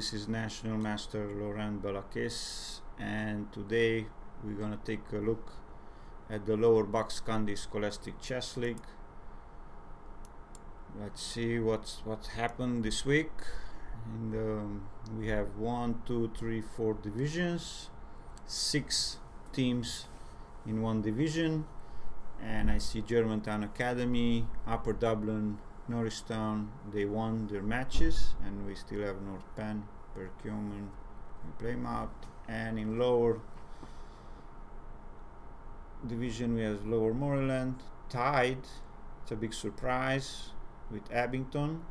this is National Master Laurent Balakis, and today we're gonna take a look at the lower box Candy Scholastic Chess League. Let's see what happened this week. We have 4 divisions, 6 teams in one division, and I see Germantown Academy, Upper Dublin, Norristown, they won their matches, and we still have North Penn, Perkiomen, and Plymouth. And in lower division we have Lower Moreland tied. It's a big surprise with Abington,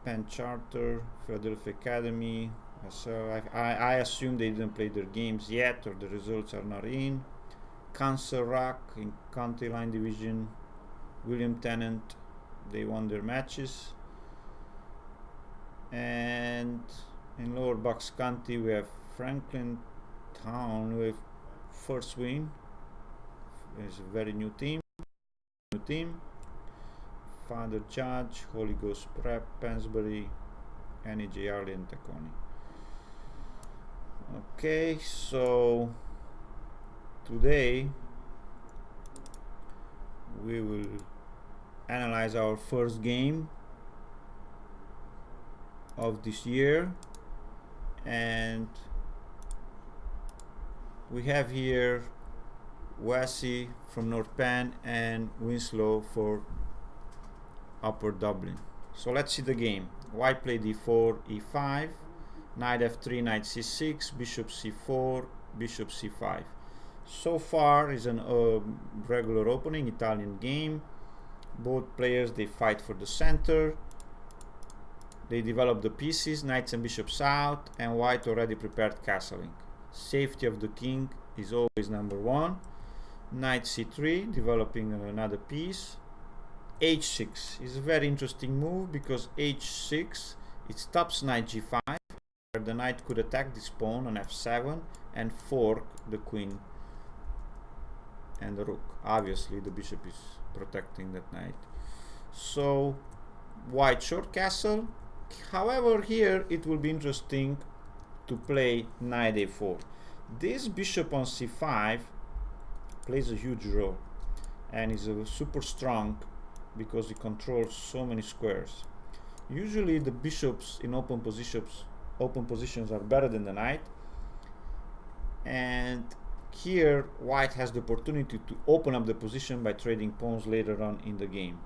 Penn Charter, Philadelphia Academy. So I assume they didn't play their games yet, or the results are not in. Council Rock in County Line Division, William Tennant, they won their matches. And in lower box county we have Franklin Town with first win. It's a very new team. Father Judge, Holy Ghost Prep, Pensbury, NEJ Arley and Tacony. Okay, so today we will analyze our first game of this year, and we have here Wassey from North Penn and Winslow for Upper Dublin. So let's see the game. White play d4, e5, knight f3, knight c6, bishop c4, bishop c5. So far is a regular opening Italian game. Both players, they fight for the center. They develop the pieces, knights and bishops out, and white already prepared castling. Safety of the king is always number one. Knight c3, developing another piece. h6 is a very interesting move because h6, it stops knight g5, where the knight could attack this pawn on f7 and fork the queen and the rook. Obviously the bishop is protecting that knight. So white short castle. However, here it will be interesting to play knight a4. This bishop on c5 plays a huge role and is super strong because it controls so many squares. Usually the bishops in open positions are better than the knight, and here white has the opportunity to open up the position by trading pawns later on in the game.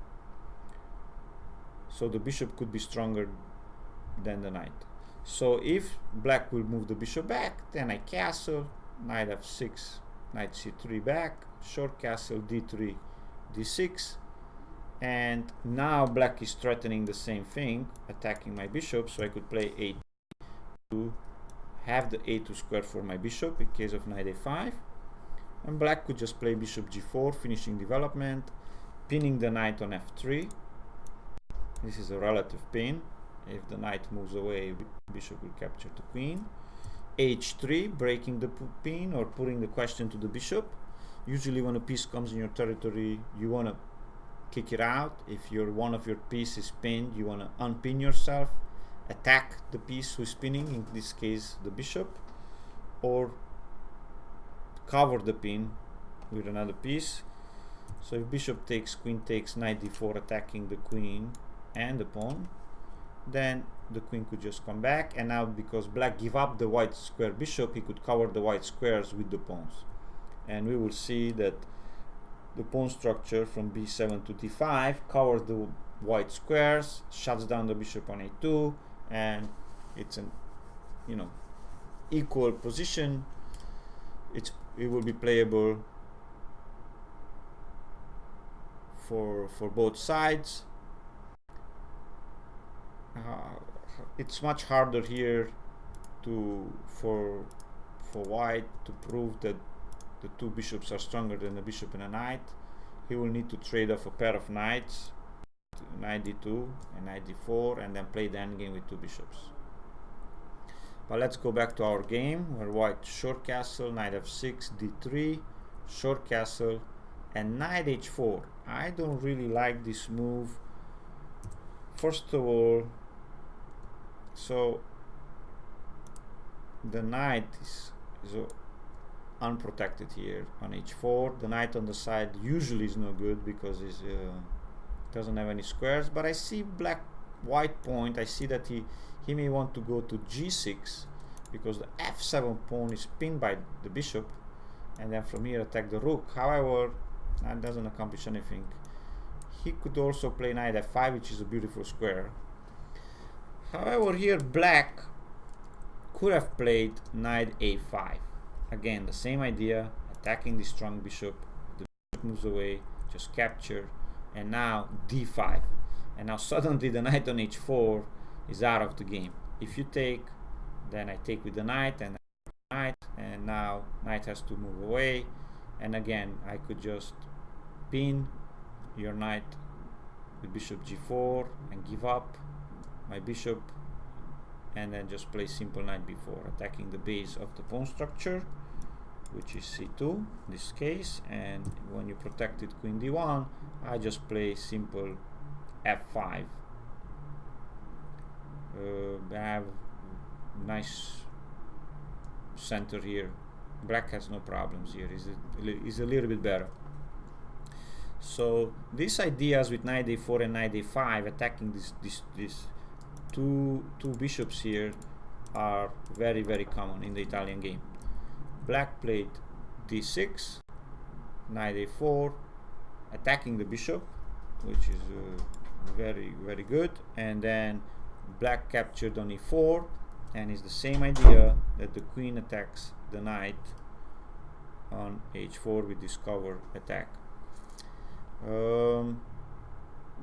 So the bishop could be stronger than the knight. So if black will move the bishop back, then I castle, knight f6, knight c3 back, short castle, d3, d6, and now black is threatening the same thing, attacking my bishop, so I could play a2 to have the a2 square for my bishop in case of knight a5, and black could just play bishop g4, finishing development, pinning the knight on f3. This is a relative pin. If the knight moves away, bishop will capture the queen. h3, breaking the pin or putting the question to the bishop. Usually when a piece comes in your territory, you want to kick it out. If one of your pieces is pinned, you want to unpin yourself, attack the piece who is pinning, in this case the bishop, or cover the pin with another piece. So if bishop takes, queen takes, knight d4, attacking the queen and the pawn, then the queen could just come back, and now because black give up the white square bishop, he could cover the white squares with the pawns, and we will see that the pawn structure from b7 to d5 covers the white squares, shuts down the bishop on a2, and it's an equal position. It will be playable for both sides. It's much harder here for white to prove that the two bishops are stronger than a bishop and a knight. He will need to trade off a pair of knights, knight d2 and knight d4, and then play the endgame with two bishops. But let's go back to our game where white short castle, knight f6, d3, short castle, and knight h4. I don't really like this move. First of all, So the knight is unprotected here on h4. The knight on the side usually is no good because it doesn't have any squares, but I see white point. I see that he may want to go to g6 because the f7 pawn is pinned by the bishop, and then from here attack the rook. However, that doesn't accomplish anything. He could also play knight f5, which is a beautiful square. However, here black could have played knight a5. Again, the same idea, attacking the strong bishop. The bishop moves away, just capture, and now d5. And now suddenly the knight on h4 is out of the game. If you take, then I take with the knight, and now knight has to move away. And again, I could just pin your knight with bishop g4 and give up my bishop, and then just play simple knight b4, attacking the base of the pawn structure, which is c2 in this case. And when you protected queen d1, I just play simple f5. I have nice center here. Black has no problems here. Is a little bit better. So these ideas with knight a4 and knight a5, attacking these two bishops here, are very, very common in the Italian game. Black played d6, knight a4, attacking the bishop, which is very, very good. And then black captured on e4, and it's the same idea that the queen attacks the knight on h4 with this cover attack.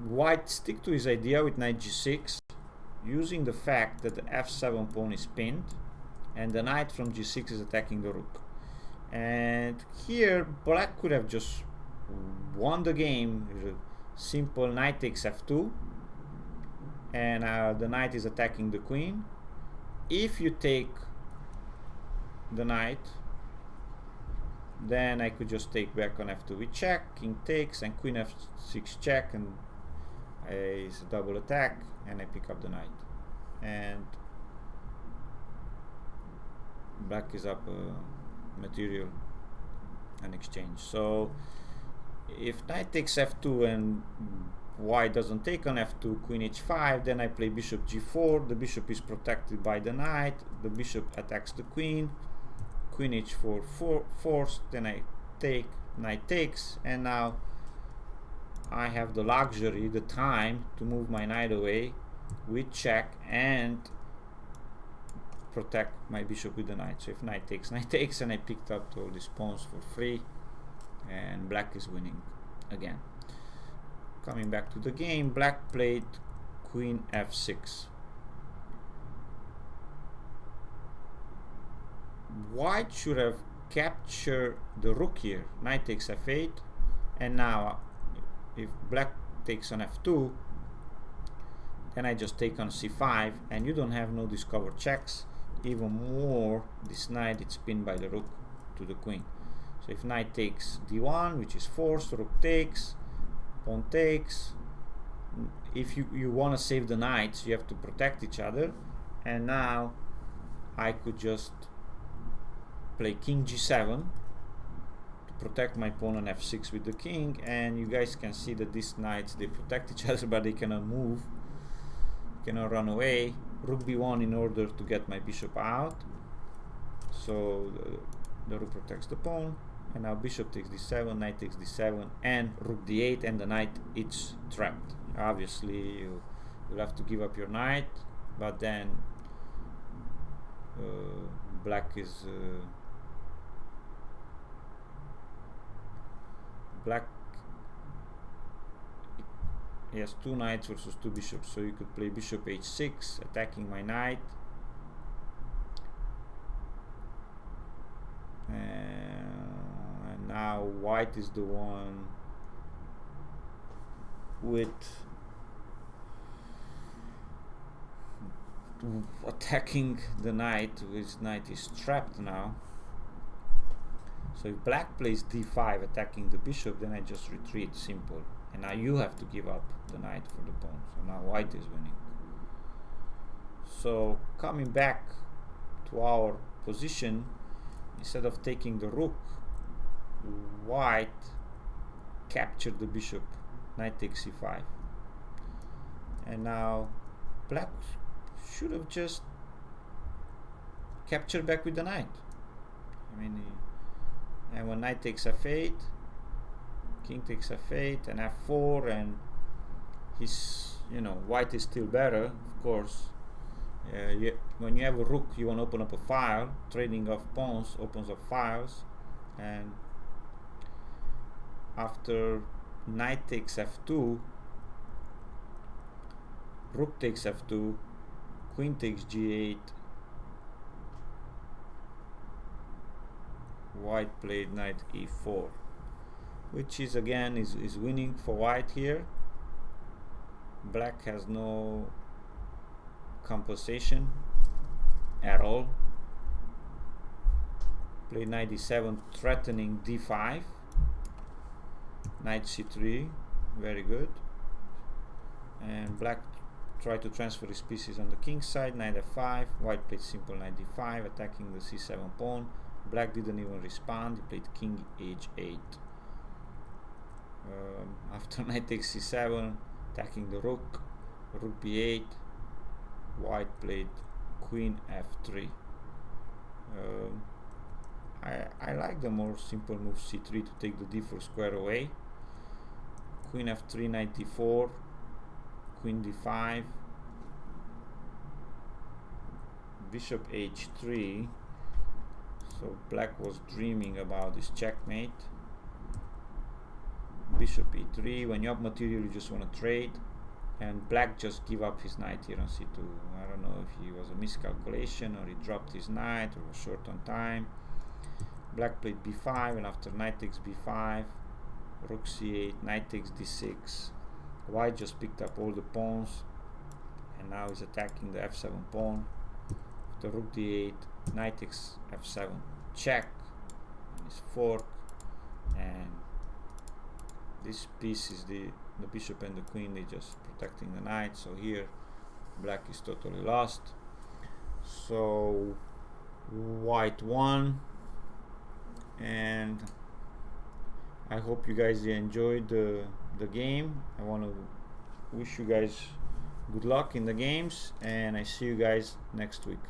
White stick to his idea with knight g6, using the fact that the f7 pawn is pinned and the knight from g6 is attacking the rook. And here black could have just won the game. Simple knight takes f2, and the knight is attacking the queen. If you take the knight, then I could just take back on f2 with check, king takes, and queen f6 check, and it's a double attack, and I pick up the knight, and black is up material and exchange. So if knight takes f2 and white doesn't take on f2, queen h5, then I play bishop g4. The bishop is protected by the knight. The bishop attacks the queen. Queen h4 forced, then I take, knight takes, and now I have the luxury, the time to move my knight away with check and protect my bishop with the knight. So if knight takes, and I picked up all these pawns for free, and black is winning again. Coming back to the game, black played queen f6. White should have captured the rook here. Knight takes f8, and now if black takes on f2, then I just take on c5, and you don't have no discovered checks. Even more, this knight is pinned by the rook to the queen. So if knight takes d1, which is forced, rook takes, pawn takes. If you want to save the knights, you have to protect each other. And now I could just play king g7 to protect my pawn on f6 with the king, and you guys can see that these knights, they protect each other, but they cannot move, cannot run away. Rook b1 in order to get my bishop out, so the rook protects the pawn, and now bishop takes d7, knight takes d7, and rook d8, and the knight is trapped. Obviously you'll have to give up your knight, but then black is black he has two knights versus two bishops, so you could play bishop h6, attacking my knight, and now white is the one with attacking the knight. His knight is trapped now. So if black plays d5 attacking the bishop, then I just retreat, simple. And now you have to give up the knight for the pawn. So now white is winning. So coming back to our position, instead of taking the rook, white captured the bishop, knight takes c5, and now black should have just captured back with the knight. I mean, and when knight takes f8, king takes f8 and f4, and he's, you know, white is still better, of course. When you have a rook, you want to open up a file. Trading of pawns opens up files, and after knight takes f2, rook takes f2, queen takes g8, white played knight e4, which is again is winning for white here. Black has no compensation at all. Played knight d7, threatening d5, knight c3, very good. And black tried to transfer his pieces on the king side, knight f5, white played simple knight d5, attacking the c7 pawn. Black didn't even respond, he played king h8. After knight takes c7, attacking the rook, rook b8, white played queen f3. I like the more simple move c3 to take the d4 square away. Queen f3, knight d4, queen d5, bishop h3. So black was dreaming about this checkmate. Bishop e3. When you have material, you just want to trade, and black just give up his knight here on c2. I don't know if he was a miscalculation or he dropped his knight or was short on time. Black played b5, and after knight takes b5, rook c8, knight takes d6. White just picked up all the pawns, and now he's attacking the f7 pawn. After rook d8, knight takes f7, check, and his fork, and this piece is the bishop and the queen, they just protecting the knight. So here black is totally lost. So white won, and I hope you guys enjoyed the game. I want to wish you guys good luck in the games, and I see you guys next week.